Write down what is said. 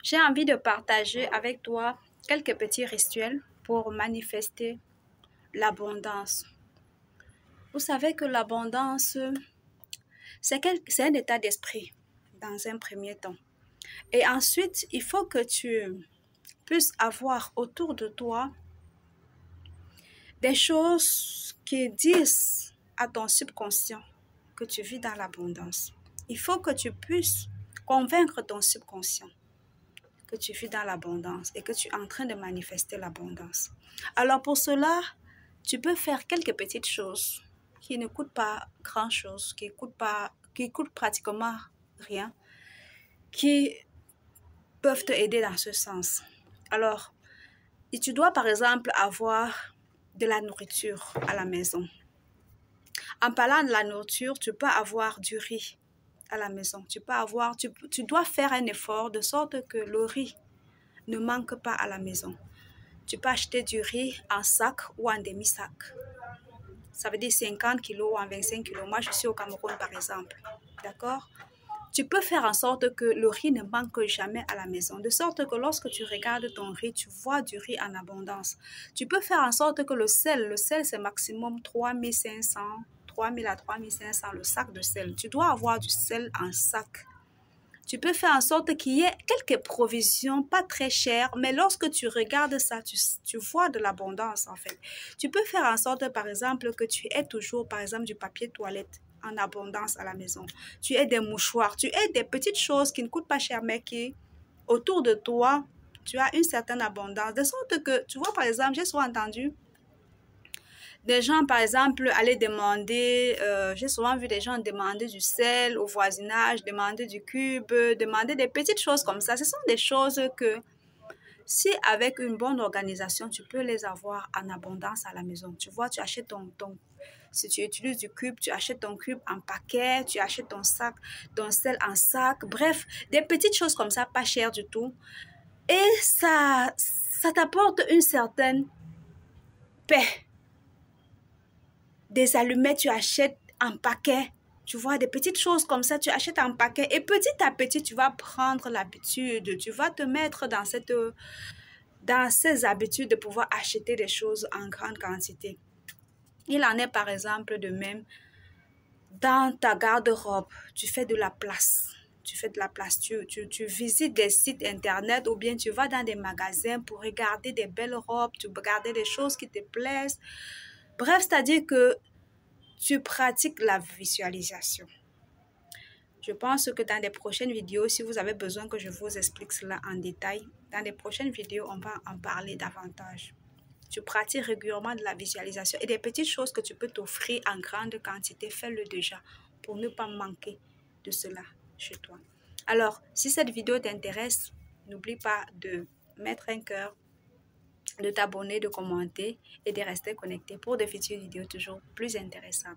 J'ai envie de partager avec toi quelques petits rituels pour manifester l'abondance. Vous savez que l'abondance, c'est un état d'esprit dans un premier temps. Et ensuite, il faut que tu puisses avoir autour de toi des choses qui disent à ton subconscient que tu vis dans l'abondance. Il faut que tu puisses convaincre ton subconscient que tu vis dans l'abondance et que tu es en train de manifester l'abondance. Alors pour cela, tu peux faire quelques petites choses qui ne coûtent pas grand-chose, qui coûtent pratiquement rien, qui peuvent te aider dans ce sens. Alors, tu dois par exemple avoir de la nourriture à la maison. En parlant de la nourriture, tu peux avoir du riz à la maison. Tu dois faire un effort de sorte que le riz ne manque pas à la maison. Tu peux acheter du riz en sac ou en demi-sac. Ça veut dire 50 kg ou en 25 kg. Moi, je suis au Cameroun, par exemple. D'accord? Tu peux faire en sorte que le riz ne manque jamais à la maison. De sorte que lorsque tu regardes ton riz, tu vois du riz en abondance. Tu peux faire en sorte que le sel c'est maximum 3500, 3000 à 3500 le sac de sel. Tu dois avoir du sel en sac. Tu peux faire en sorte qu'il y ait quelques provisions, pas très chères, mais lorsque tu regardes ça, tu vois de l'abondance en fait. Tu peux faire en sorte, par exemple, que tu aies toujours, par exemple, du papier toilette en abondance à la maison. Tu aies des mouchoirs, tu aies des petites choses qui ne coûtent pas cher, mais qui, autour de toi, tu as une certaine abondance. De sorte que, tu vois, par exemple, j'ai souvent entendu des gens, par exemple, aller demander, j'ai souvent vu des gens demander du sel au voisinage, demander du cube, demander des petites choses comme ça. Ce sont des choses que, si avec une bonne organisation, tu peux les avoir en abondance à la maison. Tu vois, tu achètes si tu utilises du cube, tu achètes ton cube en paquet, tu achètes ton sel en sac. Bref, des petites choses comme ça, pas chères du tout. Et ça t'apporte une certaine paix. Des allumettes, tu achètes en paquet. Tu vois, des petites choses comme ça, tu achètes en paquet. Et petit à petit, tu vas prendre l'habitude. Tu vas te mettre dans ces habitudes de pouvoir acheter des choses en grande quantité. Il en est par exemple de même dans ta garde-robe. Tu fais de la place. Tu fais de la place. Tu visites des sites internet ou bien tu vas dans des magasins pour regarder des belles robes, tu regarder des choses qui te plaisent. Bref, c'est-à-dire que tu pratiques la visualisation. Je pense que dans les prochaines vidéos, si vous avez besoin que je vous explique cela en détail, dans les prochaines vidéos, on va en parler davantage. Tu pratiques régulièrement de la visualisation et des petites choses que tu peux t'offrir en grande quantité, fais-le déjà pour ne pas manquer de cela chez toi. Alors, si cette vidéo t'intéresse, n'oublie pas de mettre un cœur, de t'abonner, de commenter et de rester connecté pour de futures vidéos toujours plus intéressantes.